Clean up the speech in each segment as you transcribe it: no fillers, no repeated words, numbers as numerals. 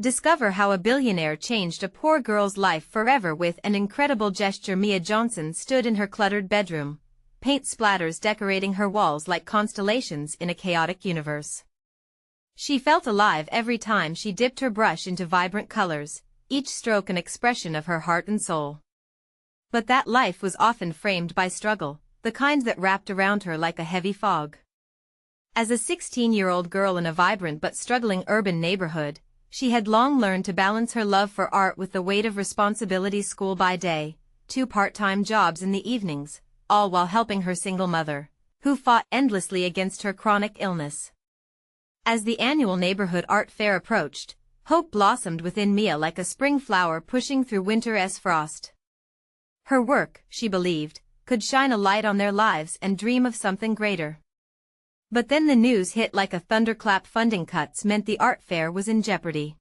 Discover how a billionaire changed a poor girl's life forever with an incredible gesture. Mia Johnson stood in her cluttered bedroom, paint splatters decorating her walls like constellations in a chaotic universe. She felt alive every time she dipped her brush into vibrant colors, each stroke an expression of her heart and soul. But that life was often framed by struggle, the kind that wrapped around her like a heavy fog. As a 16-year-old girl in a vibrant but struggling urban neighborhood, she had long learned to balance her love for art with the weight of responsibility. School by day, 2 part-time jobs in the evenings, all while helping her single mother, who fought endlessly against her chronic illness. As the annual neighborhood art fair approached, hope blossomed within Mia like a spring flower pushing through winter's frost. Her work, she believed, could shine a light on their lives and dream of something greater. But then the news hit like a thunderclap. Funding cuts meant the art fair was in jeopardy.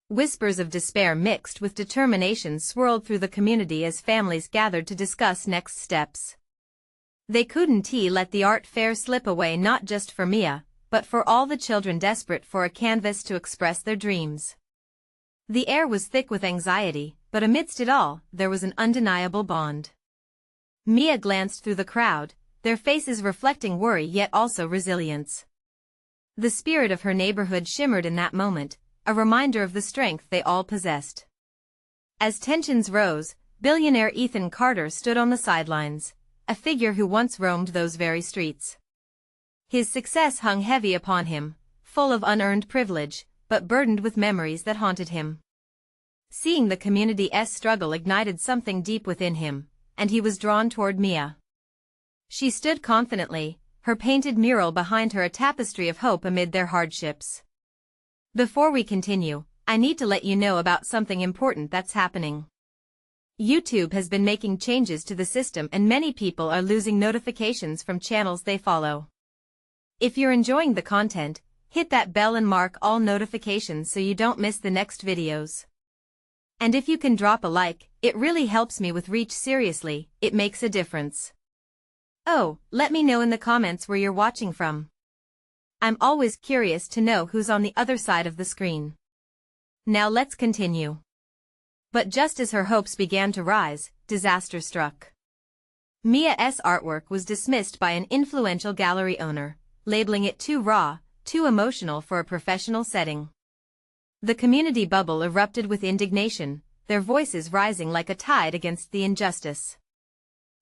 Whispers of despair mixed with determination swirled through the community as families gathered to discuss next steps. They couldn't let the art fair slip away, not just for Mia, but for all the children desperate for a canvas to express their dreams. The air was thick with anxiety, but amidst it all, there was an undeniable bond. Mia glanced through the crowd, their faces reflecting worry yet also resilience. The spirit of her neighborhood shimmered in that moment, a reminder of the strength they all possessed. As tensions rose, billionaire Ethan Carter stood on the sidelines, a figure who once roamed those very streets. His success hung heavy upon him, full of unearned privilege, but burdened with memories that haunted him. Seeing the community's struggle ignited something deep within him, and he was drawn toward Mia. She stood confidently, her painted mural behind her a tapestry of hope amid their hardships. Before we continue, I need to let you know about something important that's happening. YouTube has been making changes to the system and many people are losing notifications from channels they follow. If you're enjoying the content, hit that bell and mark all notifications so you don't miss the next videos. And if you can drop a like, it really helps me with reach. Seriously, it makes a difference. Oh, let me know in the comments where you're watching from. I'm always curious to know who's on the other side of the screen. Now let's continue. But just as her hopes began to rise, disaster struck. Mia's artwork was dismissed by an influential gallery owner, labeling it too raw, too emotional for a professional setting. The community bubble erupted with indignation, their voices rising like a tide against the injustice.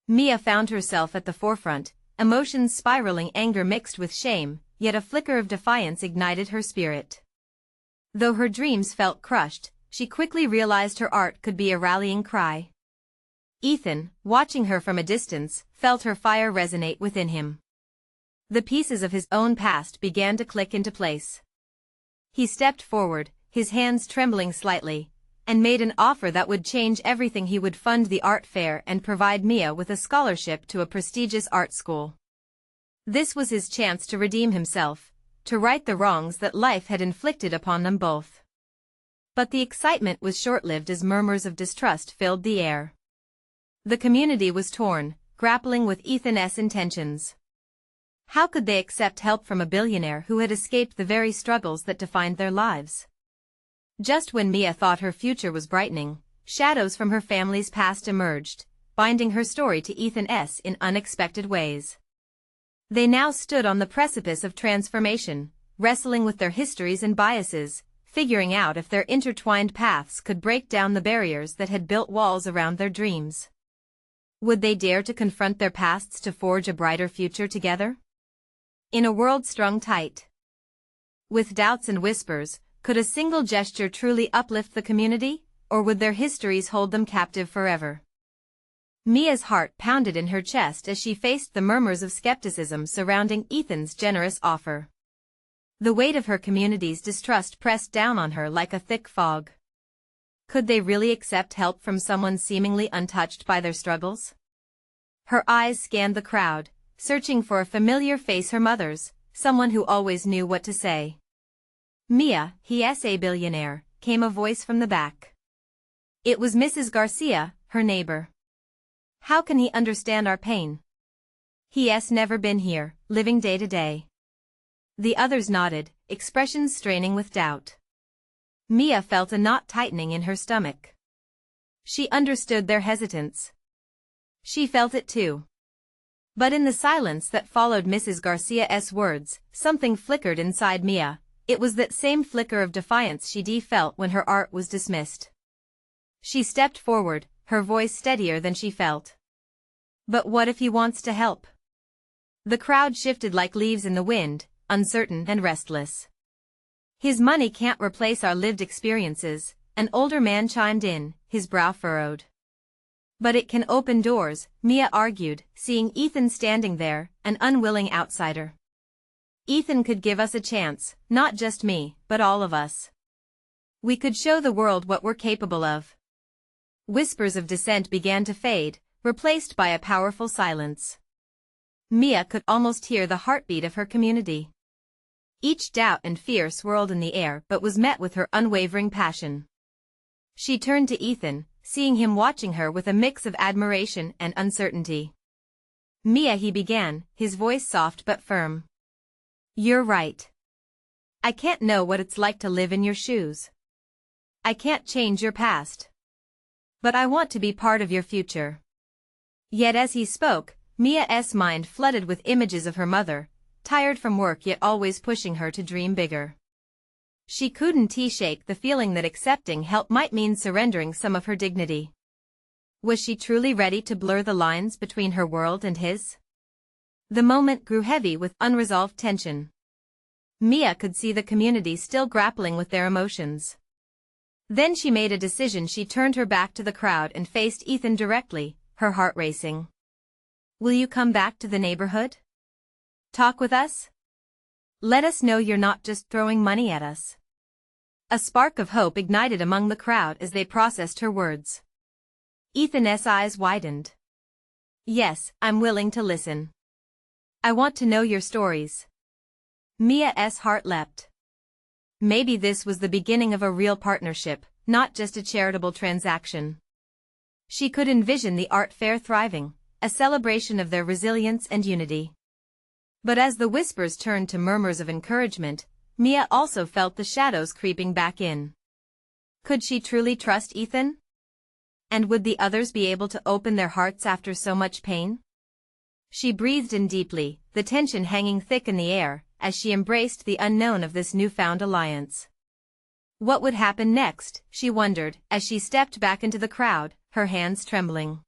Mia found herself at the forefront, emotions spiraling, anger mixed with shame, yet a flicker of defiance ignited her spirit. Though her dreams felt crushed, she quickly realized her art could be a rallying cry. Ethan, watching her from a distance, felt her fire resonate within him. The pieces of his own past began to click into place. He stepped forward, his hands trembling slightly, and made an offer that would change everything. He would fund the art fair and provide Mia with a scholarship to a prestigious art school. This was his chance to redeem himself, to right the wrongs that life had inflicted upon them both. But the excitement was short-lived as murmurs of distrust filled the air. The community was torn, grappling with Ethan's intentions. How could they accept help from a billionaire who had escaped the very struggles that defined their lives? Just when Mia thought her future was brightening, shadows from her family's past emerged, binding her story to Ethan's in unexpected ways. They now stood on the precipice of transformation, wrestling with their histories and biases, figuring out if their intertwined paths could break down the barriers that had built walls around their dreams. Would they dare to confront their pasts to forge a brighter future together? In a world strung tight with doubts and whispers, could a single gesture truly uplift the community, or would their histories hold them captive forever? Mia's heart pounded in her chest as she faced the murmurs of skepticism surrounding Ethan's generous offer. The weight of her community's distrust pressed down on her like a thick fog. Could they really accept help from someone seemingly untouched by their struggles? Her eyes scanned the crowd, searching for a familiar face, her mother's, someone who always knew what to say. Mia, he's a billionaire, came a voice from the back. It was Mrs. Garcia, her neighbor. How can he understand our pain? He's never been here, living day to day. The others nodded, expressions straining with doubt. Mia felt a knot tightening in her stomach. She understood their hesitance. She felt it too. But in the silence that followed Mrs. Garcia's words, something flickered inside Mia. It was that same flicker of defiance she'd felt when her art was dismissed. She stepped forward, her voice steadier than she felt. But what if he wants to help? The crowd shifted like leaves in the wind, uncertain and restless. His money can't replace our lived experiences, an older man chimed in, his brow furrowed. But it can open doors, Mia argued, seeing Ethan standing there, an unwilling outsider. Ethan could give us a chance, not just me, but all of us. We could show the world what we're capable of. Whispers of dissent began to fade, replaced by a powerful silence. Mia could almost hear the heartbeat of her community. Each doubt and fear swirled in the air but was met with her unwavering passion. She turned to Ethan, seeing him watching her with a mix of admiration and uncertainty. Mia, he began, his voice soft but firm. You're right. I can't know what it's like to live in your shoes. I can't change your past. But I want to be part of your future. Yet as he spoke, Mia's mind flooded with images of her mother, tired from work yet always pushing her to dream bigger. She couldn't shake the feeling that accepting help might mean surrendering some of her dignity. Was she truly ready to blur the lines between her world and his? The moment grew heavy with unresolved tension. Mia could see the community still grappling with their emotions. Then she made a decision. She turned her back to the crowd and faced Ethan directly, her heart racing. Will you come back to the neighborhood? Talk with us? Let us know you're not just throwing money at us. A spark of hope ignited among the crowd as they processed her words. Ethan's eyes widened. Yes, I'm willing to listen. I want to know your stories. Mia's heart leapt. Maybe this was the beginning of a real partnership, not just a charitable transaction. She could envision the art fair thriving, a celebration of their resilience and unity. But as the whispers turned to murmurs of encouragement, Mia also felt the shadows creeping back in. Could she truly trust Ethan? And would the others be able to open their hearts after so much pain? She breathed in deeply, the tension hanging thick in the air, as she embraced the unknown of this newfound alliance. What would happen next, she wondered, as she stepped back into the crowd, her hands trembling.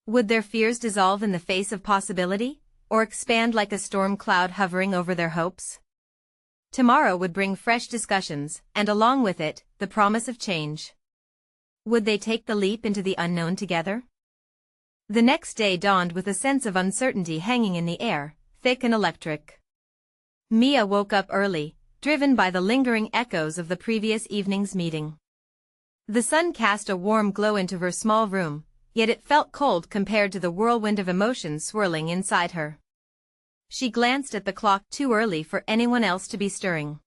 Would their fears dissolve in the face of possibility, or expand like a storm cloud hovering over their hopes? Tomorrow would bring fresh discussions, and along with it, the promise of change. Would they take the leap into the unknown together? The next day dawned with a sense of uncertainty hanging in the air, thick and electric. Mia woke up early, driven by the lingering echoes of the previous evening's meeting. The sun cast a warm glow into her small room, yet it felt cold compared to the whirlwind of emotions swirling inside her. She glanced at the clock, too early for anyone else to be stirring.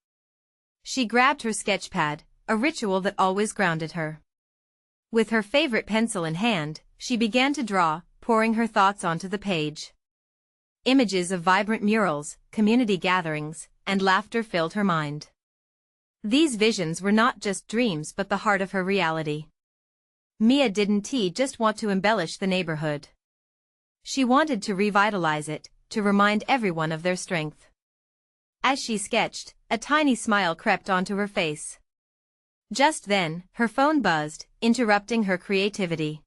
She grabbed her sketchpad, a ritual that always grounded her. With her favorite pencil in hand, she began to draw, pouring her thoughts onto the page. Images of vibrant murals, community gatherings, and laughter filled her mind. These visions were not just dreams but the heart of her reality. Mia didn't just want to embellish the neighborhood. She wanted to revitalize it, to remind everyone of their strength. As she sketched, a tiny smile crept onto her face. Just then, her phone buzzed, interrupting her creativity.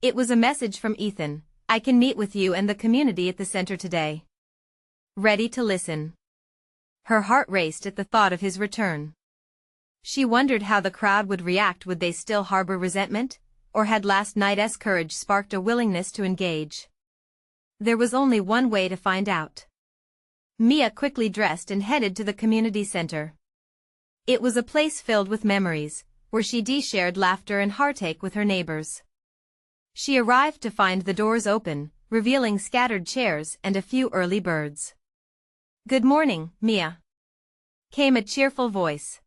It was a message from Ethan. I can meet with you and the community at the center today. Ready to listen. Her heart raced at the thought of his return. She wondered how the crowd would react. Would they still harbor resentment, or had last night's courage sparked a willingness to engage? There was only one way to find out. Mia quickly dressed and headed to the community center. It was a place filled with memories, where she shared laughter and heartache with her neighbors. She arrived to find the doors open, revealing scattered chairs and a few early birds. Good morning, Mia, came a cheerful voice.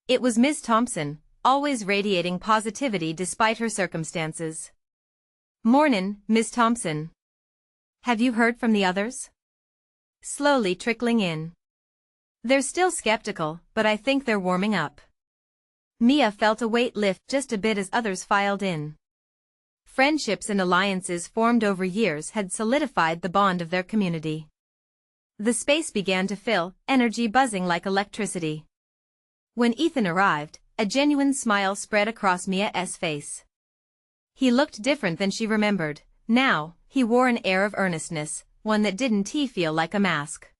It was Ms. Thompson, always radiating positivity despite her circumstances. Mornin', Ms. Thompson. Have you heard from the others? Slowly trickling in. They're still skeptical, but I think they're warming up. Mia felt a weight lift just a bit as others filed in. Friendships and alliances formed over years had solidified the bond of their community. The space began to fill, energy buzzing like electricity. When Ethan arrived, a genuine smile spread across Mia's face. He looked different than she remembered. Now, he wore an air of earnestness, one that didn't feel like a mask.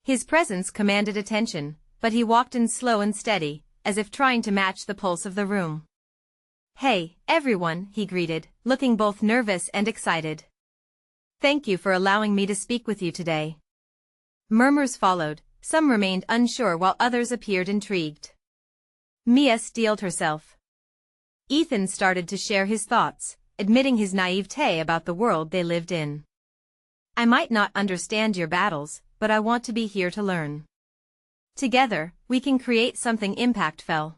His presence commanded attention, but he walked in slow and steady, as if trying to match the pulse of the room. "Hey, everyone," he greeted, looking both nervous and excited. "Thank you for allowing me to speak with you today." Murmurs followed, some remained unsure while others appeared intrigued. Mia steeled herself. Ethan started to share his thoughts, admitting his naivete about the world they lived in. "I might not understand your battles, but I want to be here to learn. Together, we can create something impactful."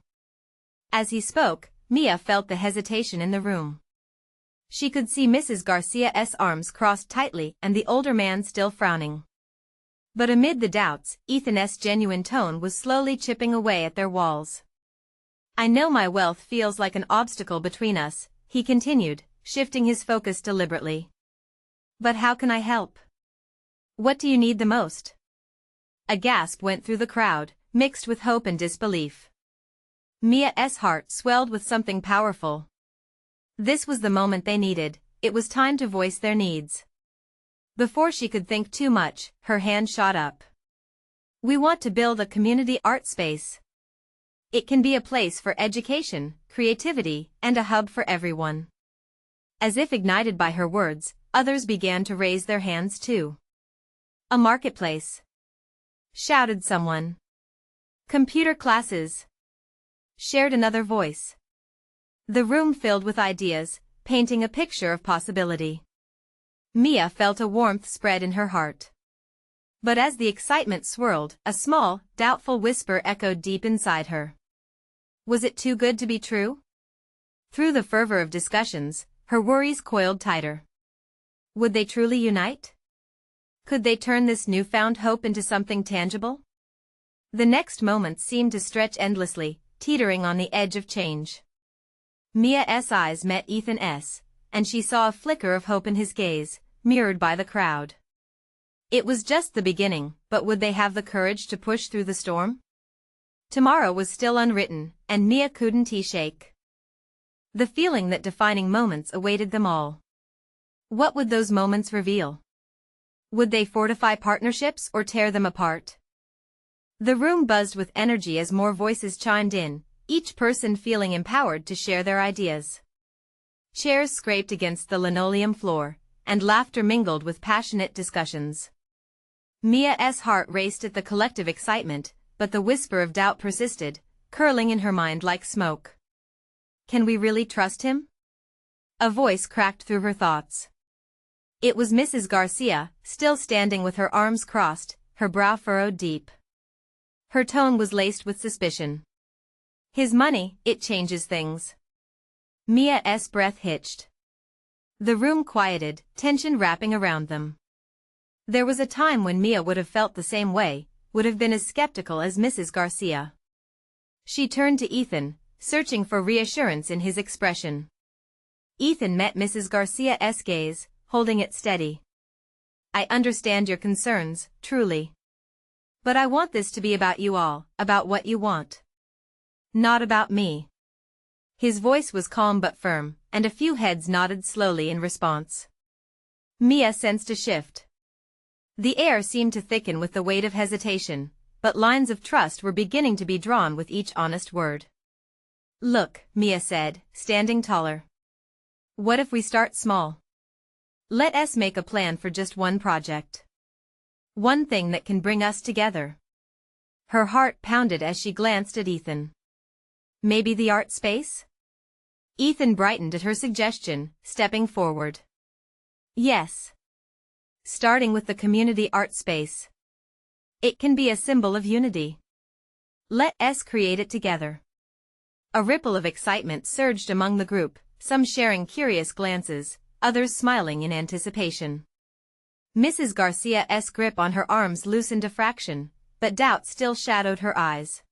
As he spoke, Mia felt the hesitation in the room. She could see Mrs. Garcia's arms crossed tightly and the older man still frowning. But amid the doubts, Ethan's genuine tone was slowly chipping away at their walls. "I know my wealth feels like an obstacle between us," he continued, shifting his focus deliberately. "But how can I help? What do you need the most?" A gasp went through the crowd, mixed with hope and disbelief. Mia's heart swelled with something powerful. This was the moment they needed. It was time to voice their needs. Before she could think too much, her hand shot up. "We want to build a community art space. It can be a place for education, creativity, and a hub for everyone." As if ignited by her words, others began to raise their hands too. "A marketplace," shouted someone. "Computer classes," shared another voice. The room filled with ideas, painting a picture of possibility. Mia felt a warmth spread in her heart. But as the excitement swirled, a small, doubtful whisper echoed deep inside her. Was it too good to be true? Through the fervor of discussions, her worries coiled tighter. Would they truly unite? Could they turn this newfound hope into something tangible? The next moments seemed to stretch endlessly, teetering on the edge of change. Mia's eyes met Ethan's, and she saw a flicker of hope in his gaze, mirrored by the crowd. It was just the beginning, but would they have the courage to push through the storm? Tomorrow was still unwritten, and Mia couldn't shake the feeling that defining moments awaited them all. What would those moments reveal? Would they fortify partnerships or tear them apart? The room buzzed with energy as more voices chimed in, each person feeling empowered to share their ideas. Chairs scraped against the linoleum floor, and laughter mingled with passionate discussions. Mia's heart raced at the collective excitement, but the whisper of doubt persisted, curling in her mind like smoke. Can we really trust him? A voice cracked through her thoughts. It was Mrs. Garcia, still standing with her arms crossed, her brow furrowed deep. Her tone was laced with suspicion. His money, it changes things. Mia's breath hitched. The room quieted, tension wrapping around them. There was a time when Mia would have felt the same way, would have been as skeptical as Mrs. Garcia. She turned to Ethan, searching for reassurance in his expression. Ethan met Mrs. Garcia's gaze, holding it steady. "I understand your concerns, truly. But I want this to be about you all, about what you want. Not about me." His voice was calm but firm, and a few heads nodded slowly in response. Mia sensed a shift. The air seemed to thicken with the weight of hesitation, but lines of trust were beginning to be drawn with each honest word. "Look," Mia said, standing taller. "What if we start small? Let us make a plan for just one project. One thing that can bring us together." Her heart pounded as she glanced at Ethan. "Maybe the art space?" Ethan brightened at her suggestion, stepping forward. "Yes. Starting with the community art space. It can be a symbol of unity. Let us create it together." A ripple of excitement surged among the group, some sharing curious glances, others smiling in anticipation. Mrs. Garcia's grip on her arms loosened a fraction, but doubt still shadowed her eyes.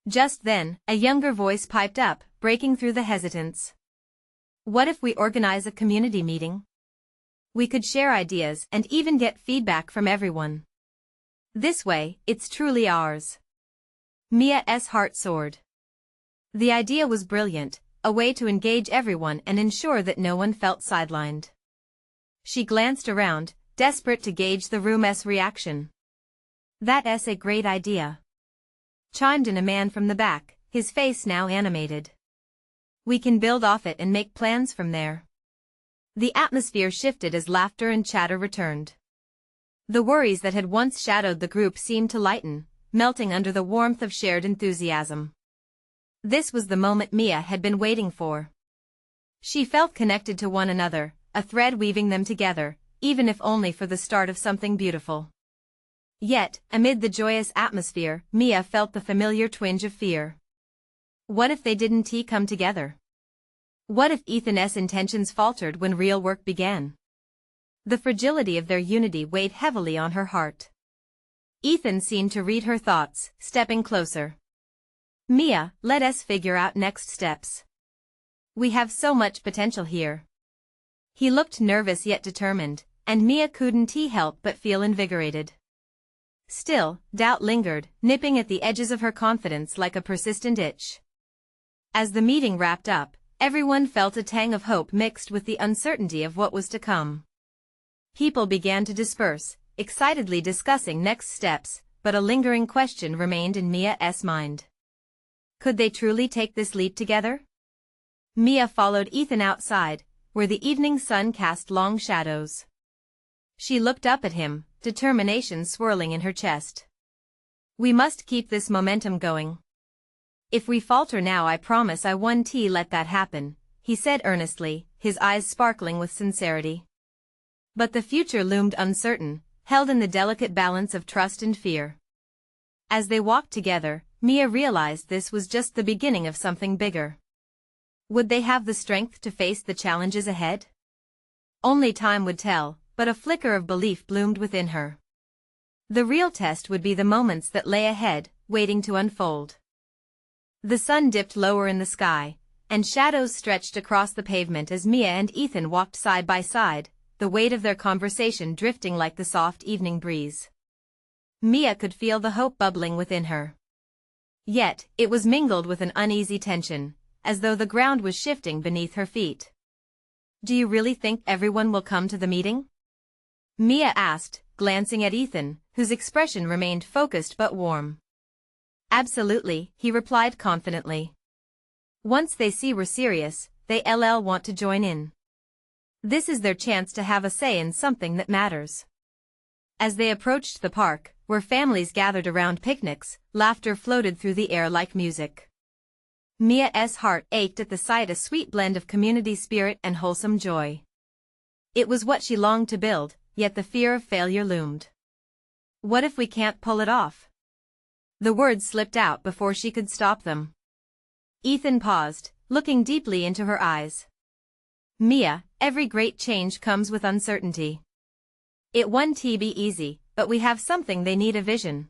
Just then, a younger voice piped up, breaking through the hesitance. What if we organize a community meeting? We could share ideas and even get feedback from everyone. This way, it's truly ours. Mia's heart soared. The idea was brilliant, a way to engage everyone and ensure that no one felt sidelined. She glanced around, desperate to gauge the room's reaction. That's a great idea, chimed in a man from the back, his face now animated. We can build off it and make plans from there. The atmosphere shifted as laughter and chatter returned. The worries that had once shadowed the group seemed to lighten, melting under the warmth of shared enthusiasm. This was the moment Mia had been waiting for. She felt connected to one another, a thread weaving them together, even if only for the start of something beautiful. Yet, amid the joyous atmosphere, Mia felt the familiar twinge of fear. What if they didn't come together? What if Ethan's intentions faltered when real work began? The fragility of their unity weighed heavily on her heart. Ethan seemed to read her thoughts, stepping closer. Mia, let us figure out next steps. We have so much potential here. He looked nervous yet determined, and Mia couldn't help but feel invigorated. Still, doubt lingered, nipping at the edges of her confidence like a persistent itch. As the meeting wrapped up, everyone felt a tang of hope mixed with the uncertainty of what was to come. People began to disperse, excitedly discussing next steps, but a lingering question remained in Mia's mind. Could they truly take this leap together? Mia followed Ethan outside, where the evening sun cast long shadows. She looked up at him, determination swirling in her chest. We must keep this momentum going. If we falter now, I promise I won't let that happen, he said earnestly, his eyes sparkling with sincerity. But the future loomed uncertain, held in the delicate balance of trust and fear. As they walked together, Mia realized this was just the beginning of something bigger. Would they have the strength to face the challenges ahead? Only time would tell, but a flicker of belief bloomed within her. The real test would be the moments that lay ahead, waiting to unfold. The sun dipped lower in the sky, and shadows stretched across the pavement as Mia and Ethan walked side by side, the weight of their conversation drifting like the soft evening breeze. Mia could feel the hope bubbling within her. Yet, it was mingled with an uneasy tension, as though the ground was shifting beneath her feet. Do you really think everyone will come to the meeting? Mia asked, glancing at Ethan, whose expression remained focused but warm. Absolutely, he replied confidently. Once they see we're serious, they'll want to join in. This is their chance to have a say in something that matters. As they approached the park, where families gathered around picnics, laughter floated through the air like music. Mia's heart ached at the sight, a sweet blend of community spirit and wholesome joy. It was what she longed to build, yet the fear of failure loomed. What if we can't pull it off? The words slipped out before she could stop them. Ethan paused, looking deeply into her eyes. Mia, every great change comes with uncertainty. It won't be easy, but we have something they need: a vision.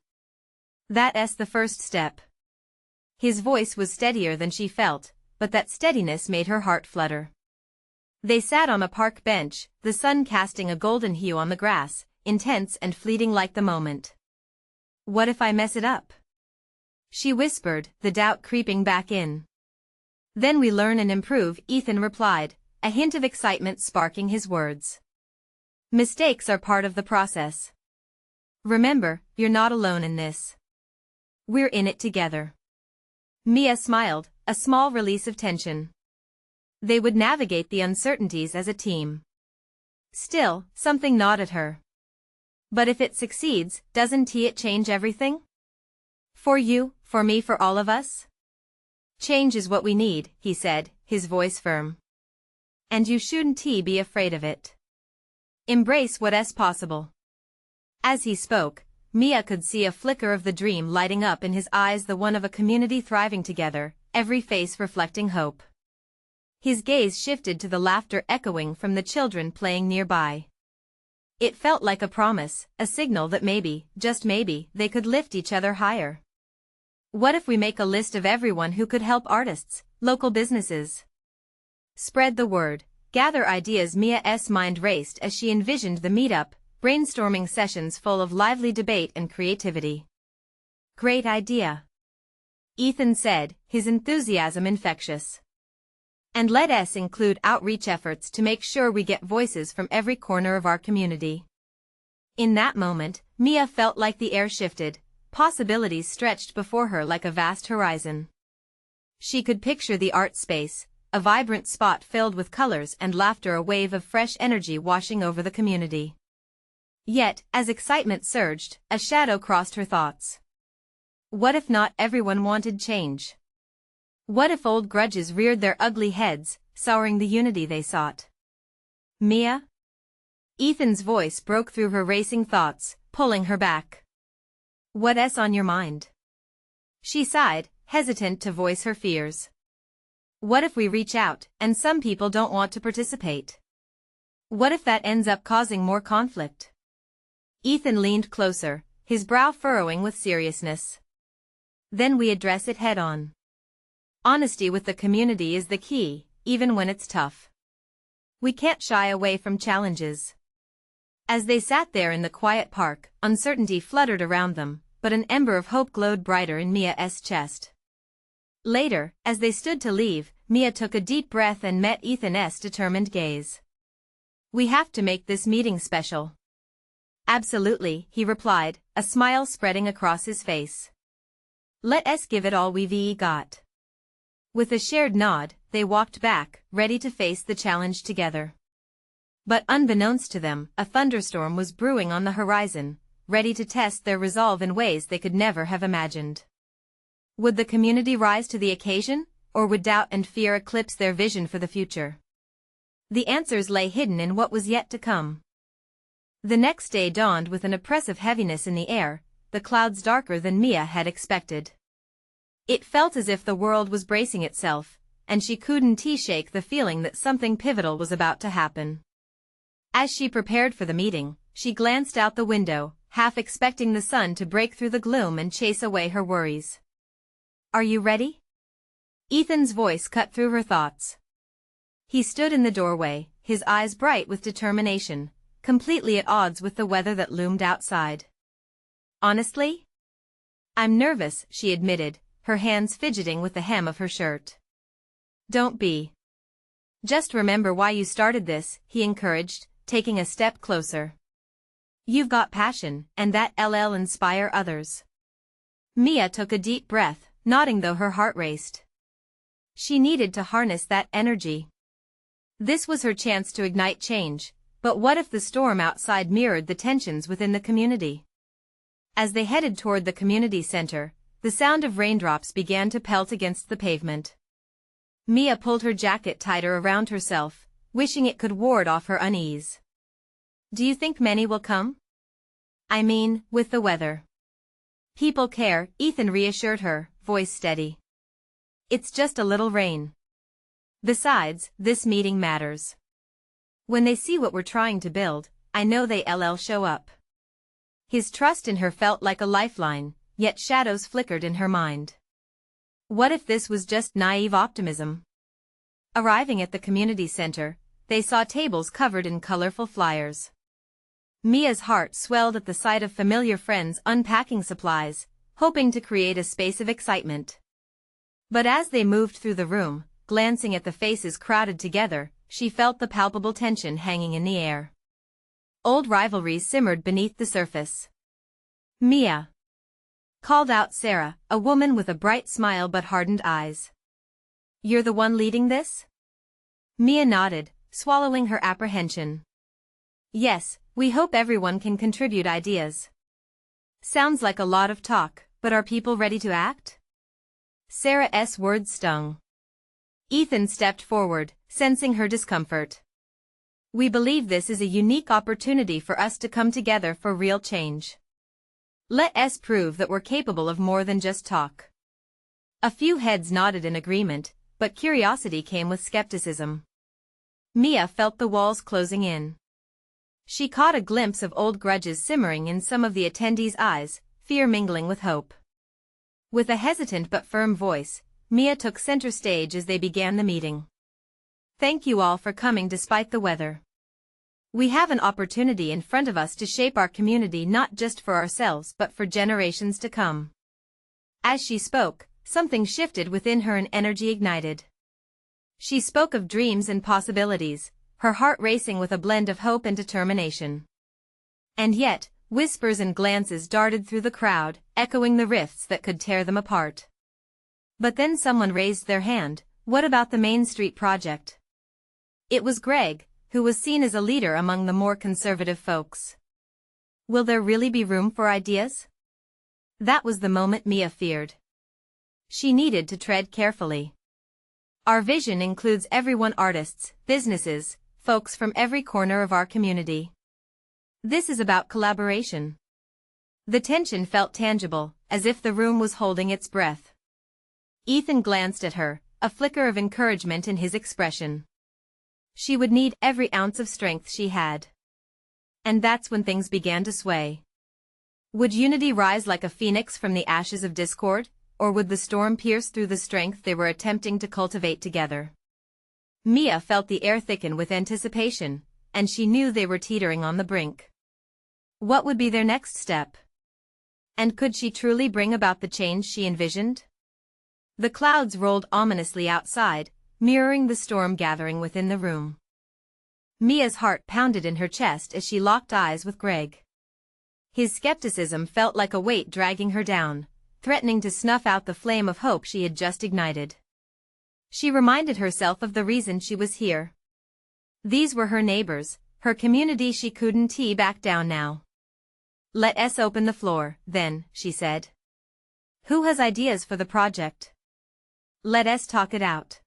That's the first step. His voice was steadier than she felt, but that steadiness made her heart flutter. They sat on a park bench, the sun casting a golden hue on the grass, intense and fleeting like the moment. What if I mess it up? She whispered, the doubt creeping back in. Then we learn and improve, Ethan replied, a hint of excitement sparking his words. Mistakes are part of the process. Remember, you're not alone in this. We're in it together. Mia smiled, a small release of tension. They would navigate the uncertainties as a team. Still, something gnawed at her. But if it succeeds, doesn't it change everything? For you, for me, for all of us? Change is what we need, he said, his voice firm. And you shouldn't be afraid of it. Embrace what's possible. As he spoke, Mia could see a flicker of the dream lighting up in his eyes, the one of a community thriving together, every face reflecting hope. His gaze shifted to the laughter echoing from the children playing nearby. It felt like a promise, a signal that maybe, just maybe, they could lift each other higher. What if we make a list of everyone who could help artists, local businesses? Spread the word, gather ideas. Mia's mind raced as she envisioned the meetup, brainstorming sessions full of lively debate and creativity. Great idea, Ethan said, his enthusiasm infectious. And let us include outreach efforts to make sure we get voices from every corner of our community. In that moment, Mia felt like the air shifted, possibilities stretched before her like a vast horizon. She could picture the art space, a vibrant spot filled with colors and laughter, a wave of fresh energy washing over the community. Yet, as excitement surged, a shadow crossed her thoughts. What if not everyone wanted change? What if old grudges reared their ugly heads, souring the unity they sought? Mia? Ethan's voice broke through her racing thoughts, pulling her back. What's on your mind? She sighed, hesitant to voice her fears. What if we reach out, and some people don't want to participate? What if that ends up causing more conflict? Ethan leaned closer, his brow furrowing with seriousness. Then we address it head-on. Honesty with the community is the key, even when it's tough. We can't shy away from challenges. As they sat there in the quiet park, uncertainty fluttered around them, but an ember of hope glowed brighter in Mia's chest. Later, as they stood to leave, Mia took a deep breath and met Ethan's determined gaze. We have to make this meeting special. Absolutely, he replied, a smile spreading across his face. Let us give it all we've got. With a shared nod, they walked back, ready to face the challenge together. But unbeknownst to them, a thunderstorm was brewing on the horizon, ready to test their resolve in ways they could never have imagined. Would the community rise to the occasion, or would doubt and fear eclipse their vision for the future? The answers lay hidden in what was yet to come. The next day dawned with an oppressive heaviness in the air, the clouds darker than Mia had expected. It felt as if the world was bracing itself, and she couldn't shake the feeling that something pivotal was about to happen. As she prepared for the meeting, she glanced out the window, half expecting the sun to break through the gloom and chase away her worries. Are you ready? Ethan's voice cut through her thoughts. He stood in the doorway, his eyes bright with determination, completely at odds with the weather that loomed outside. Honestly? I'm nervous, she admitted, her hands fidgeting with the hem of her shirt. Don't be. Just remember why you started this, he encouraged, taking a step closer. You've got passion, and that'll inspire others. Mia took a deep breath, nodding though her heart raced. She needed to harness that energy. This was her chance to ignite change, but what if the storm outside mirrored the tensions within the community? As they headed toward the community center, the sound of raindrops began to pelt against the pavement. Mia pulled her jacket tighter around herself, wishing it could ward off her unease. Do you think many will come? I mean, with the weather. People care, Ethan reassured her, voice steady. It's just a little rain. Besides, this meeting matters. When they see what we're trying to build, I know they'll show up. His trust in her felt like a lifeline, yet shadows flickered in her mind. What if this was just naive optimism? Arriving at the community center, they saw tables covered in colorful flyers. Mia's heart swelled at the sight of familiar friends unpacking supplies, hoping to create a space of excitement. But as they moved through the room, glancing at the faces crowded together, she felt the palpable tension hanging in the air. Old rivalries simmered beneath the surface. Mia, called out Sarah, a woman with a bright smile but hardened eyes. You're the one leading this? Mia nodded, swallowing her apprehension. Yes, we hope everyone can contribute ideas. Sounds like a lot of talk, but are people ready to act? Sarah's words stung. Ethan stepped forward, sensing her discomfort. We believe this is a unique opportunity for us to come together for real change. Let us prove that we're capable of more than just talk. A few heads nodded in agreement, but curiosity came with skepticism. Mia felt the walls closing in. She caught a glimpse of old grudges simmering in some of the attendees' eyes, fear mingling with hope. With a hesitant but firm voice, Mia took center stage as they began the meeting. Thank you all for coming despite the weather. We have an opportunity in front of us to shape our community not just for ourselves but for generations to come. As she spoke, something shifted within her and energy ignited. She spoke of dreams and possibilities, her heart racing with a blend of hope and determination. And yet, whispers and glances darted through the crowd, echoing the rifts that could tear them apart. But then someone raised their hand. What about the Main Street project? It was Greg, who was seen as a leader among the more conservative folks. Will there really be room for ideas? That was the moment Mia feared. She needed to tread carefully. Our vision includes everyone: artists, businesses, folks from every corner of our community. This is about collaboration. The tension felt tangible, as if the room was holding its breath. Ethan glanced at her, a flicker of encouragement in his expression. She would need every ounce of strength she had. And that's when things began to sway. Would unity rise like a phoenix from the ashes of discord, or would the storm pierce through the strength they were attempting to cultivate together? Mia felt the air thicken with anticipation, and she knew they were teetering on the brink. What would be their next step? And could she truly bring about the change she envisioned? The clouds rolled ominously outside, mirroring the storm gathering within the room. Mia's heart pounded in her chest as she locked eyes with Greg. His skepticism felt like a weight dragging her down, threatening to snuff out the flame of hope she had just ignited. She reminded herself of the reason she was here. These were her neighbors, her community. She couldn't back down now. Let us open the floor, then, she said. Who has ideas for the project? Let us talk it out.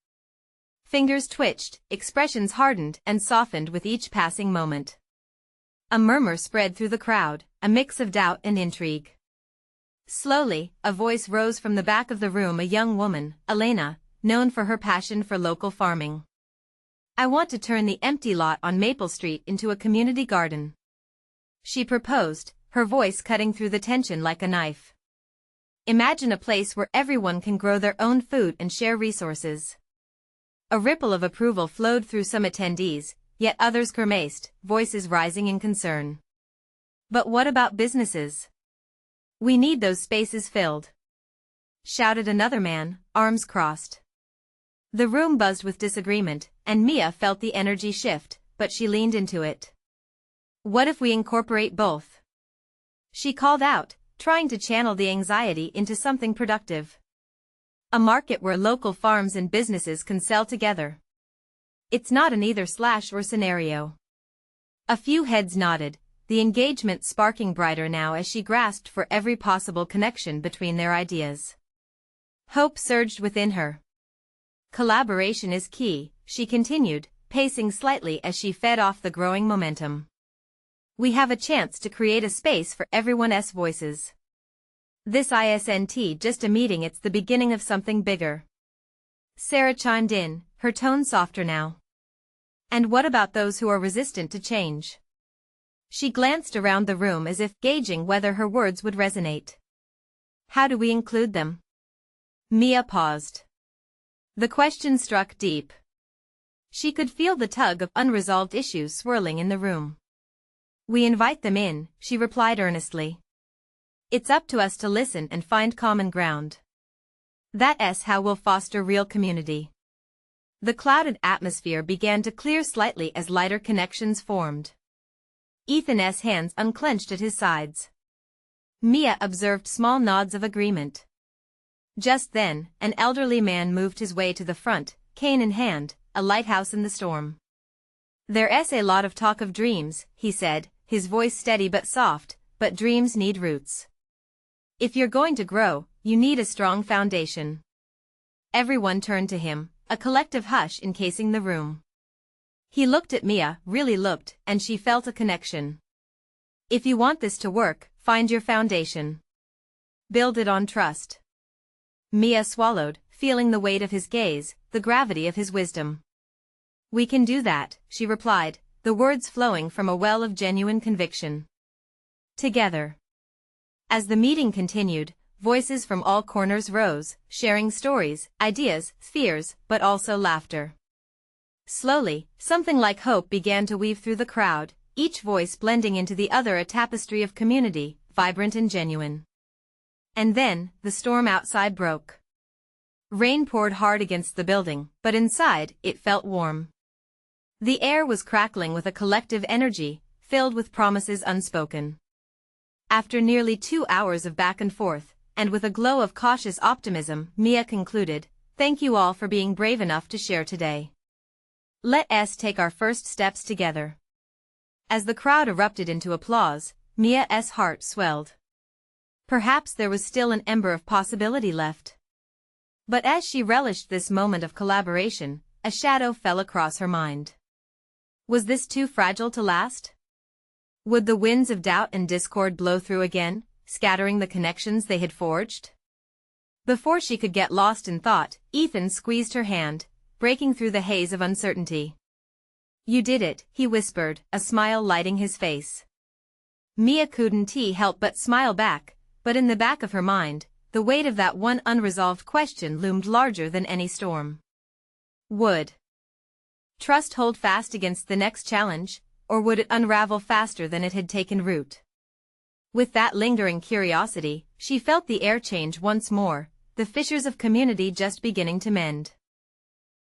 Fingers twitched, expressions hardened and softened with each passing moment. A murmur spread through the crowd, a mix of doubt and intrigue. Slowly, a voice rose from the back of the room, a young woman, Elena, known for her passion for local farming. I want to turn the empty lot on Maple Street into a community garden. She proposed, her voice cutting through the tension like a knife. Imagine a place where everyone can grow their own food and share resources. A ripple of approval flowed through some attendees, yet others grimaced, voices rising in concern. But what about businesses? We need those spaces filled, shouted another man, arms crossed. The room buzzed with disagreement, and Mia felt the energy shift, but she leaned into it. What if we incorporate both? She called out, trying to channel the anxiety into something productive. A market where local farms and businesses can sell together. It's not an either/or scenario. A few heads nodded, the engagement sparking brighter now as she grasped for every possible connection between their ideas. Hope surged within her. Collaboration is key, she continued, pacing slightly as she fed off the growing momentum. We have a chance to create a space for everyone's voices. This isn't just a meeting, it's the beginning of something bigger. Sarah chimed in, her tone softer now. And what about those who are resistant to change? She glanced around the room as if gauging whether her words would resonate. How do we include them? Mia paused. The question struck deep. She could feel the tug of unresolved issues swirling in the room. We invite them in, she replied earnestly. It's up to us to listen and find common ground. That's how we'll foster real community. The clouded atmosphere began to clear slightly as lighter connections formed. Ethan's hands unclenched at his sides. Mia observed small nods of agreement. Just then, an elderly man moved his way to the front, cane in hand, a lighthouse in the storm. There's a lot of talk of dreams, he said, his voice steady but soft, but dreams need roots. If you're going to grow, you need a strong foundation. Everyone turned to him, a collective hush encasing the room. He looked at Mia, really looked, and she felt a connection. If you want this to work, find your foundation. Build it on trust. Mia swallowed, feeling the weight of his gaze, the gravity of his wisdom. We can do that, she replied, the words flowing from a well of genuine conviction. Together. As the meeting continued, voices from all corners rose, sharing stories, ideas, fears, but also laughter. Slowly, something like hope began to weave through the crowd, each voice blending into the other, a tapestry of community, vibrant and genuine. And then, the storm outside broke. Rain poured hard against the building, but inside, it felt warm. The air was crackling with a collective energy, filled with promises unspoken. After nearly 2 hours of back and forth, and with a glow of cautious optimism, Mia concluded, "Thank you all for being brave enough to share today. Let us take our first steps together." As the crowd erupted into applause, Mia's heart swelled. Perhaps there was still an ember of possibility left. But as she relished this moment of collaboration, a shadow fell across her mind. Was this too fragile to last? Would the winds of doubt and discord blow through again, scattering the connections they had forged? Before she could get lost in thought, Ethan squeezed her hand, breaking through the haze of uncertainty. "You did it," he whispered, a smile lighting his face. Mia couldn't help but smile back, but in the back of her mind, the weight of that one unresolved question loomed larger than any storm. Would trust hold fast against the next challenge, or would it unravel faster than it had taken root? With that lingering curiosity, she felt the air change once more, the fissures of community just beginning to mend.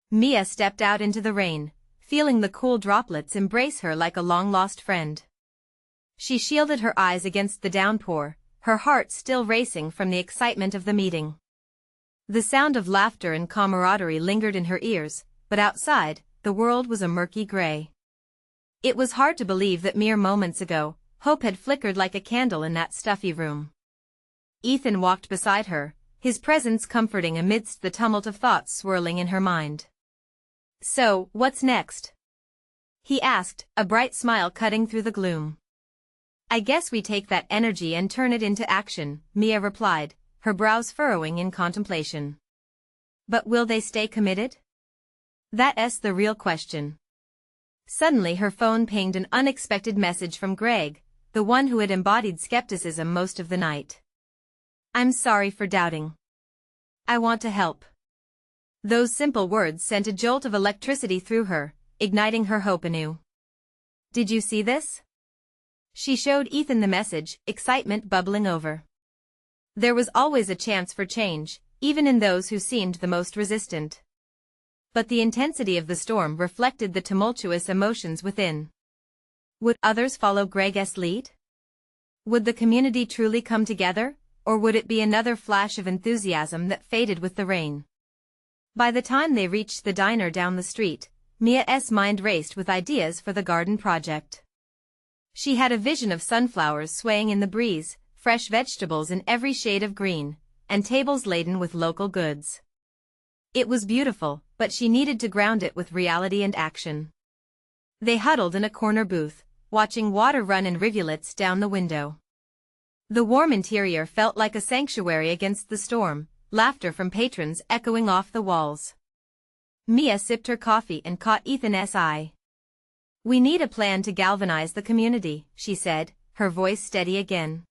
Mia stepped out into the rain, feeling the cool droplets embrace her like a long-lost friend. She shielded her eyes against the downpour, her heart still racing from the excitement of the meeting. The sound of laughter and camaraderie lingered in her ears, but outside, the world was a murky gray. It was hard to believe that mere moments ago, hope had flickered like a candle in that stuffy room. Ethan walked beside her, his presence comforting amidst the tumult of thoughts swirling in her mind. "So, what's next?" he asked, a bright smile cutting through the gloom. "I guess we take that energy and turn it into action," Mia replied, her brows furrowing in contemplation. "But will they stay committed? That's the real question." Suddenly her phone pinged an unexpected message from Greg, the one who had embodied skepticism most of the night. "I'm sorry for doubting. I want to help." Those simple words sent a jolt of electricity through her, igniting her hope anew. "Did you see this?" She showed Ethan the message, excitement bubbling over. There was always a chance for change, even in those who seemed the most resistant. But the intensity of the storm reflected the tumultuous emotions within. Would others follow Greg's lead? Would the community truly come together, or would it be another flash of enthusiasm that faded with the rain? By the time they reached the diner down the street, Mia's mind raced with ideas for the garden project. She had a vision of sunflowers swaying in the breeze, fresh vegetables in every shade of green, and tables laden with local goods. It was beautiful, but she needed to ground it with reality and action. They huddled in a corner booth, watching water run in rivulets down the window. The warm interior felt like a sanctuary against the storm, laughter from patrons echoing off the walls. Mia sipped her coffee and caught Ethan's eye. "We need a plan to galvanize the community," she said, her voice steady again.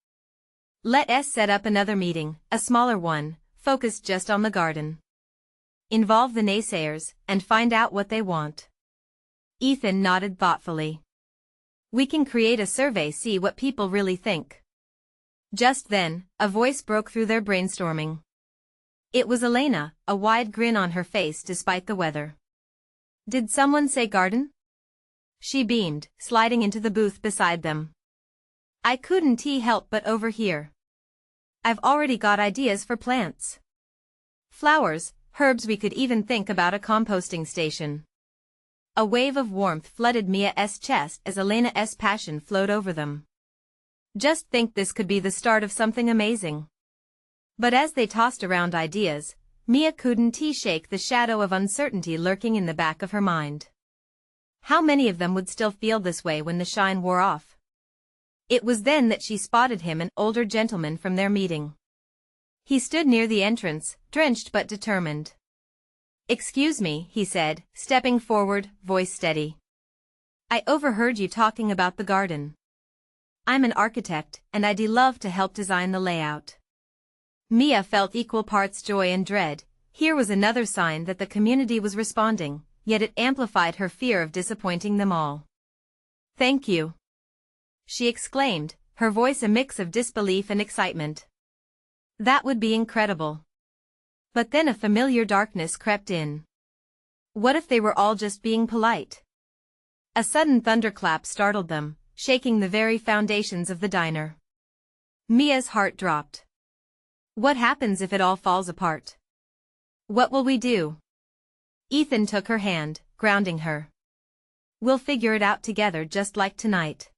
"Let us set up another meeting, a smaller one, focused just on the garden. Involve the naysayers, and find out what they want." Ethan nodded thoughtfully. "We can create a survey, see what people really think." Just then, a voice broke through their brainstorming. It was Elena, a wide grin on her face despite the weather. "Did someone say garden?" She beamed, sliding into the booth beside them. "I couldn't help but overhear. I've already got ideas for plants. Flowers, herbs, we could even think about a composting station." A wave of warmth flooded Mia's chest as Elena's passion flowed over them. "Just think, this could be the start of something amazing." But as they tossed around ideas, Mia couldn't shake the shadow of uncertainty lurking in the back of her mind. How many of them would still feel this way when the shine wore off? It was then that she spotted him, an older gentleman from their meeting. He stood near the entrance, drenched but determined. "Excuse me," he said, stepping forward, voice steady. "I overheard you talking about the garden. I'm an architect, and I'd love to help design the layout." Mia felt equal parts joy and dread. Here was another sign that the community was responding, yet it amplified her fear of disappointing them all. "Thank you," she exclaimed, her voice a mix of disbelief and excitement. "That would be incredible." But then a familiar darkness crept in. What if they were all just being polite? A sudden thunderclap startled them, shaking the very foundations of the diner. Mia's heart dropped. What happens if it all falls apart? What will we do? Ethan took her hand, grounding her. "We'll figure it out together just like tonight."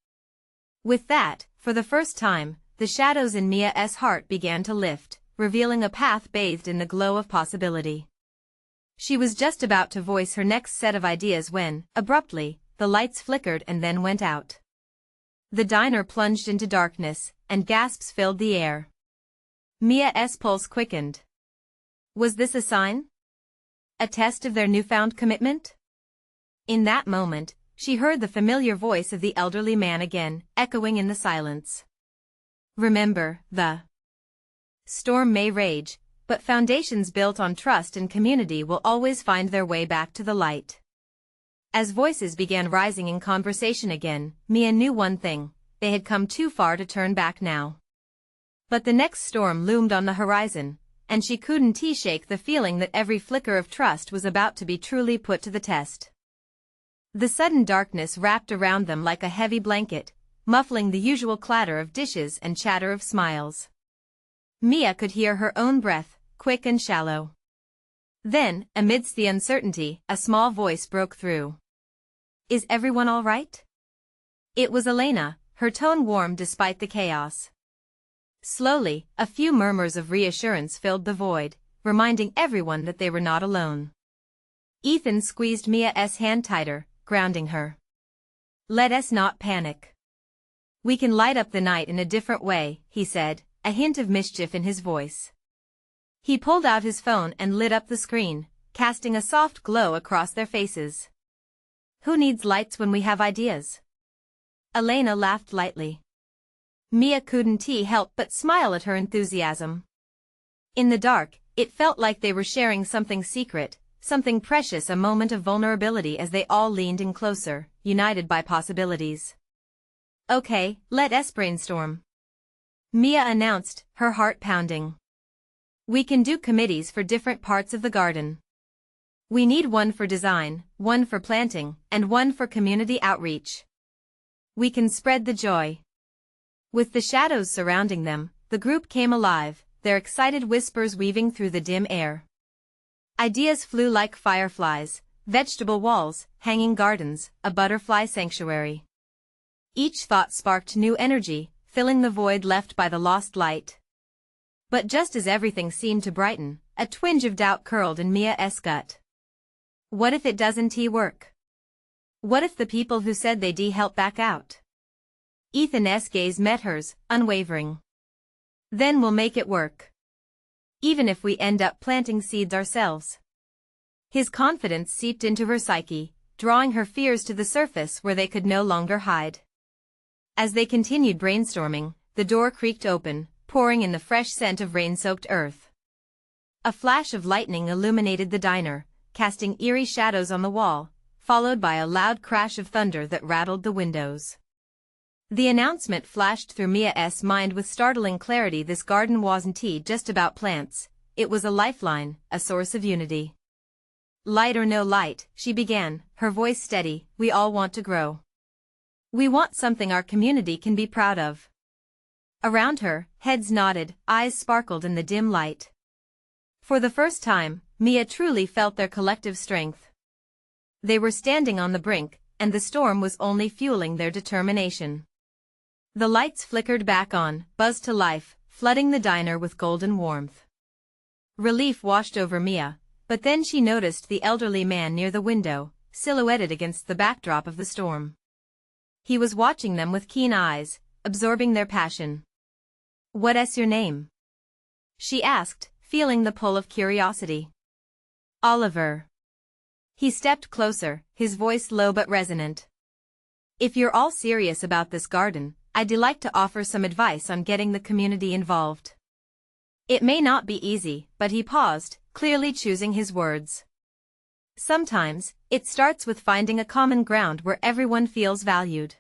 With that, for the first time, the shadows in Mia's heart began to lift, revealing a path bathed in the glow of possibility. She was just about to voice her next set of ideas when, abruptly, the lights flickered and then went out. The diner plunged into darkness, and gasps filled the air. Mia's pulse quickened. Was this a sign? A test of their newfound commitment? In that moment, she heard the familiar voice of the elderly man again, echoing in the silence. "Remember, the storm may rage, but foundations built on trust and community will always find their way back to the light." As voices began rising in conversation again, Mia knew one thing: they had come too far to turn back now. But the next storm loomed on the horizon, and she couldn't shake the feeling that every flicker of trust was about to be truly put to the test. The sudden darkness wrapped around them like a heavy blanket, muffling the usual clatter of dishes and chatter of smiles. Mia could hear her own breath, quick and shallow. Then, amidst the uncertainty, a small voice broke through. "Is everyone all right?" It was Elena, her tone warm despite the chaos. Slowly, a few murmurs of reassurance filled the void, reminding everyone that they were not alone. Ethan squeezed Mia's hand tighter, grounding her. "Let us not panic. We can light up the night in a different way," he said, a hint of mischief in his voice. He pulled out his phone and lit up the screen, casting a soft glow across their faces. "Who needs lights when we have ideas?" Elena laughed lightly. Mia couldn't help but smile at her enthusiasm. In the dark, it felt like they were sharing something secret, something precious, a moment of vulnerability as they all leaned in closer, united by possibilities. "Okay, let us brainstorm," Mia announced, her heart pounding. "We can do committees for different parts of the garden. We need one for design, one for planting, and one for community outreach. We can spread the joy." With the shadows surrounding them, the group came alive, their excited whispers weaving through the dim air. Ideas flew like fireflies: vegetable walls, hanging gardens, a butterfly sanctuary. Each thought sparked new energy, filling the void left by the lost light. But just as everything seemed to brighten, a twinge of doubt curled in Mia's gut. What if it doesn't work? What if the people who said they'd help back out? Ethan's gaze met hers, unwavering. "Then we'll make it work. Even if we end up planting seeds ourselves." His confidence seeped into her psyche, drawing her fears to the surface where they could no longer hide. As they continued brainstorming, the door creaked open, pouring in the fresh scent of rain-soaked earth. A flash of lightning illuminated the diner, casting eerie shadows on the wall, followed by a loud crash of thunder that rattled the windows. The announcement flashed through Mia's mind with startling clarity: this garden wasn't just about plants, it was a lifeline, a source of unity. "Light or no light," she began, her voice steady, "we all want to grow. We want something our community can be proud of." Around her, heads nodded, eyes sparkled in the dim light. For the first time, Mia truly felt their collective strength. They were standing on the brink, and the storm was only fueling their determination. The lights flickered back on, buzzed to life, flooding the diner with golden warmth. Relief washed over Mia, but then she noticed the elderly man near the window, silhouetted against the backdrop of the storm. He was watching them with keen eyes, absorbing their passion. "What's your name?" she asked, feeling the pull of curiosity. "Oliver." He stepped closer, his voice low but resonant. "If you're all serious about this garden, I'd like to offer some advice on getting the community involved. It may not be easy, but he paused, clearly choosing his words. Sometimes, it starts with finding a common ground where everyone feels valued.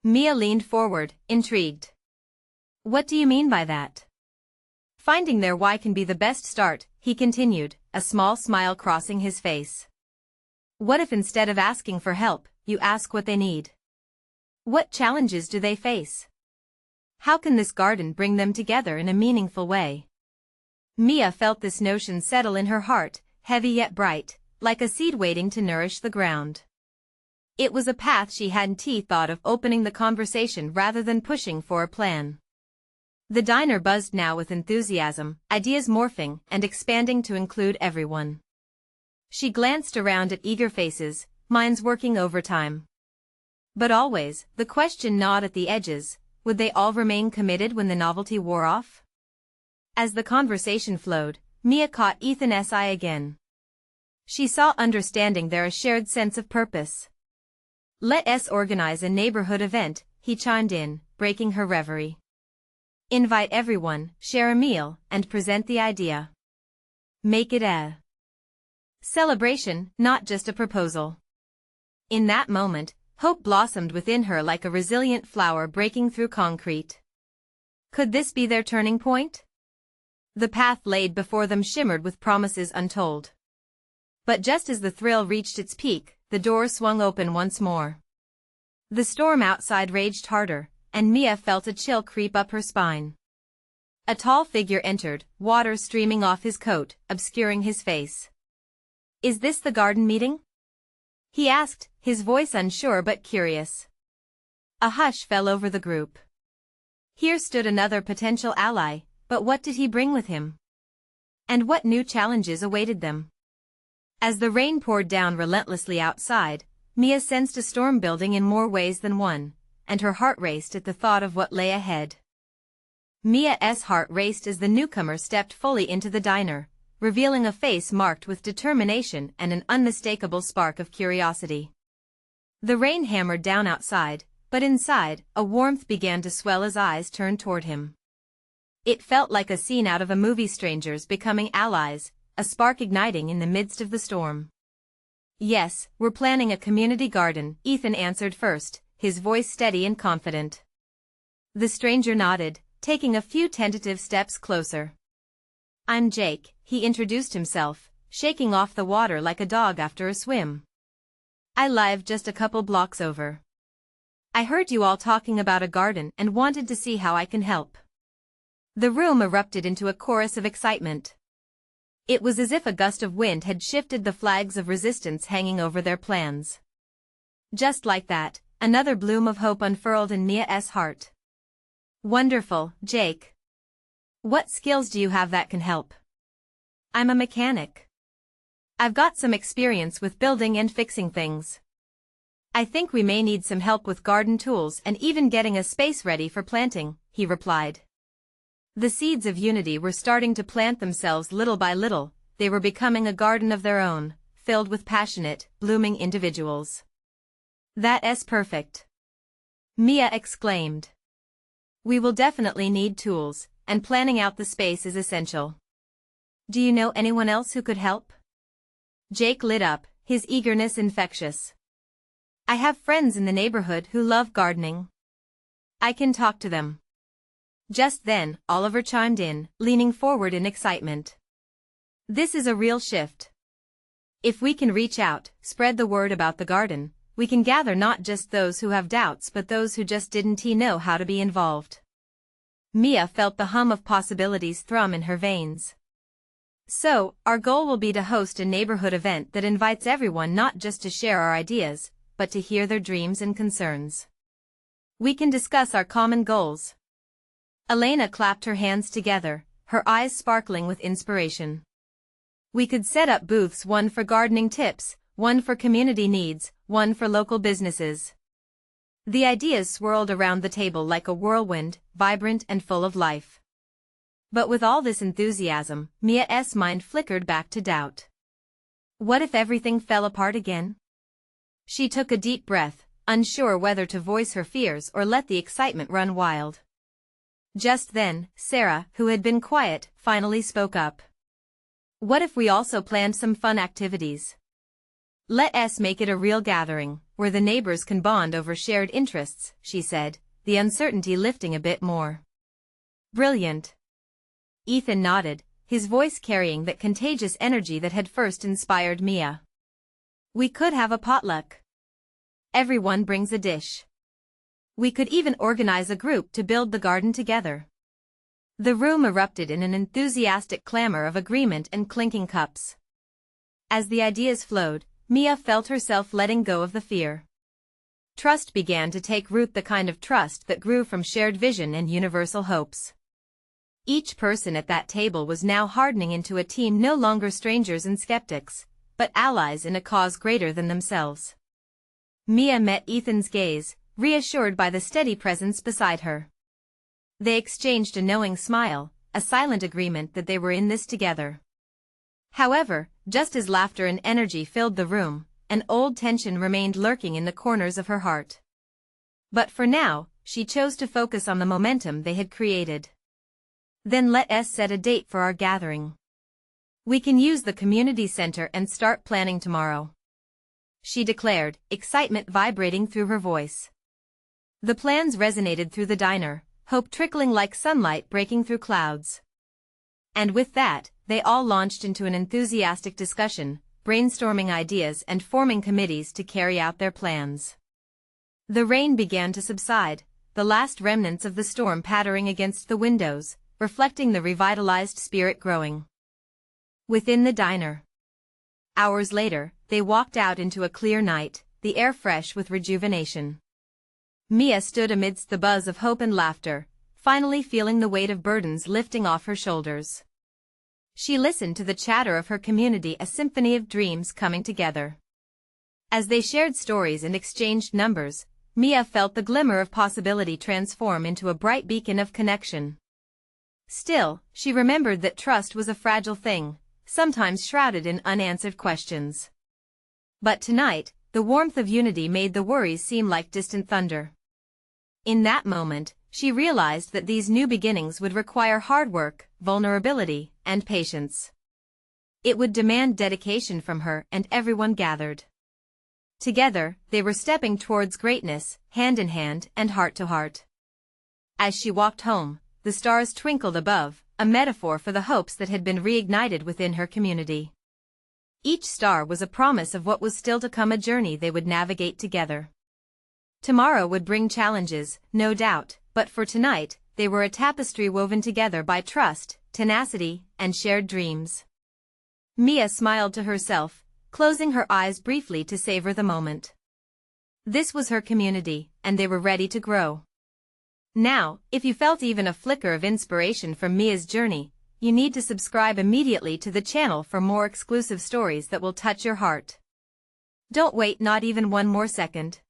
Mia leaned forward, intrigued. What do you mean by that? Finding their why can be the best start, he continued, a small smile crossing his face. What if instead of asking for help, you ask what they need? What challenges do they face? How can this garden bring them together in a meaningful way? Mia felt this notion settle in her heart, heavy yet bright, like a seed waiting to nourish the ground. It was a path she hadn't thought of, opening the conversation rather than pushing for a plan. The diner buzzed now with enthusiasm, ideas morphing and expanding to include everyone. She glanced around at eager faces, minds working overtime. But always, the question gnawed at the edges, would they all remain committed when the novelty wore off? As the conversation flowed, Mia caught Ethan's eye again. She saw understanding there, a shared sense of purpose. Let us organize a neighborhood event, he chimed in, breaking her reverie. Invite everyone, share a meal, and present the idea. Make it a celebration, not just a proposal. In that moment, hope blossomed within her like a resilient flower breaking through concrete. Could this be their turning point? The path laid before them shimmered with promises untold. But just as the thrill reached its peak, the door swung open once more. The storm outside raged harder, and Mia felt a chill creep up her spine. A tall figure entered, water streaming off his coat, obscuring his face. Is this the garden meeting? He asked, his voice unsure but curious. A hush fell over the group. Here stood another potential ally, but what did he bring with him? And what new challenges awaited them? As the rain poured down relentlessly outside, Mia sensed a storm building in more ways than one, and her heart raced at the thought of what lay ahead. Mia's heart raced as the newcomer stepped fully into the diner, revealing a face marked with determination and an unmistakable spark of curiosity. The rain hammered down outside, but inside, a warmth began to swell as eyes turned toward him. It felt like a scene out of a movie, strangers becoming allies, a spark igniting in the midst of the storm. Yes, we're planning a community garden, Ethan answered first, his voice steady and confident. The stranger nodded, taking a few tentative steps closer. I'm Jake, he introduced himself, shaking off the water like a dog after a swim. I live just a couple blocks over. I heard you all talking about a garden and wanted to see how I can help. The room erupted into a chorus of excitement. It was as if a gust of wind had shifted the flags of resistance hanging over their plans. Just like that, another bloom of hope unfurled in Mia's heart. Wonderful, Jake. What skills do you have that can help? I'm a mechanic. I've got some experience with building and fixing things. I think we may need some help with garden tools and even getting a space ready for planting, he replied. The seeds of unity were starting to plant themselves little by little, they were becoming a garden of their own, filled with passionate, blooming individuals. That's perfect. Mia exclaimed. We will definitely need tools, and planning out the space is essential. Do you know anyone else who could help? Jake lit up, his eagerness infectious. I have friends in the neighborhood who love gardening. I can talk to them. Just then, Oliver chimed in, leaning forward in excitement. This is a real shift. If we can reach out, spread the word about the garden, we can gather not just those who have doubts but those who just didn't know how to be involved. Mia felt the hum of possibilities thrum in her veins. So, our goal will be to host a neighborhood event that invites everyone not just to share our ideas, but to hear their dreams and concerns. We can discuss our common goals. Elena clapped her hands together, her eyes sparkling with inspiration. We could set up booths, one for gardening tips, one for community needs, one for local businesses. The ideas swirled around the table like a whirlwind, vibrant and full of life. But with all this enthusiasm, Mia's mind flickered back to doubt. What if everything fell apart again? She took a deep breath, unsure whether to voice her fears or let the excitement run wild. Just then, Sarah, who had been quiet, finally spoke up. What if we also planned some fun activities? Let us make it a real gathering, where the neighbors can bond over shared interests, she said, the uncertainty lifting a bit more. Brilliant. Ethan nodded, his voice carrying that contagious energy that had first inspired Mia. We could have a potluck. Everyone brings a dish. We could even organize a group to build the garden together. The room erupted in an enthusiastic clamor of agreement and clinking cups. As the ideas flowed, Mia felt herself letting go of the fear. Trust began to take root, the kind of trust that grew from shared vision and universal hopes. Each person at that table was now hardening into a team, no longer strangers and skeptics, but allies in a cause greater than themselves. Mia met Ethan's gaze, reassured by the steady presence beside her. They exchanged a knowing smile, a silent agreement that they were in this together. However, just as laughter and energy filled the room, an old tension remained lurking in the corners of her heart. But for now, she chose to focus on the momentum they had created. Then let us set a date for our gathering. We can use the community center and start planning tomorrow, she declared, excitement vibrating through her voice. The plans resonated through the diner, hope trickling like sunlight breaking through clouds. And with that, they all launched into an enthusiastic discussion, brainstorming ideas and forming committees to carry out their plans. The rain began to subside, the last remnants of the storm pattering against the windows, reflecting the revitalized spirit growing within the diner. Hours later, they walked out into a clear night, the air fresh with rejuvenation. Mia stood amidst the buzz of hope and laughter, finally feeling the weight of burdens lifting off her shoulders. She listened to the chatter of her community, a symphony of dreams coming together. As they shared stories and exchanged numbers, Mia felt the glimmer of possibility transform into a bright beacon of connection. Still, she remembered that trust was a fragile thing, sometimes shrouded in unanswered questions. But tonight, the warmth of unity made the worries seem like distant thunder. In that moment, she realized that these new beginnings would require hard work, vulnerability, and patience. It would demand dedication from her and everyone gathered. Together, they were stepping towards greatness, hand in hand and heart to heart. As she walked home, the stars twinkled above, a metaphor for the hopes that had been reignited within her community. Each star was a promise of what was still to come, a journey they would navigate together. Tomorrow would bring challenges, no doubt, but for tonight, they were a tapestry woven together by trust, tenacity, and shared dreams. Mia smiled to herself, closing her eyes briefly to savor the moment. This was her community, and they were ready to grow. Now, if you felt even a flicker of inspiration from Mia's journey, you need to subscribe immediately to the channel for more exclusive stories that will touch your heart. Don't wait not even one more second.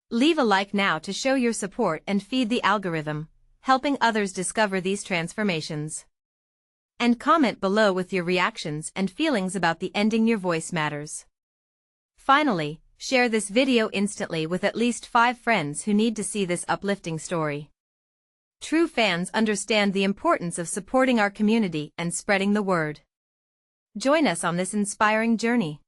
Leave a like now to show your support and feed the algorithm, helping others discover these transformations. And comment below with your reactions and feelings about the ending. Your voice matters. Finally, share this video instantly with at least 5 friends who need to see this uplifting story. True fans understand the importance of supporting our community and spreading the word. Join us on this inspiring journey.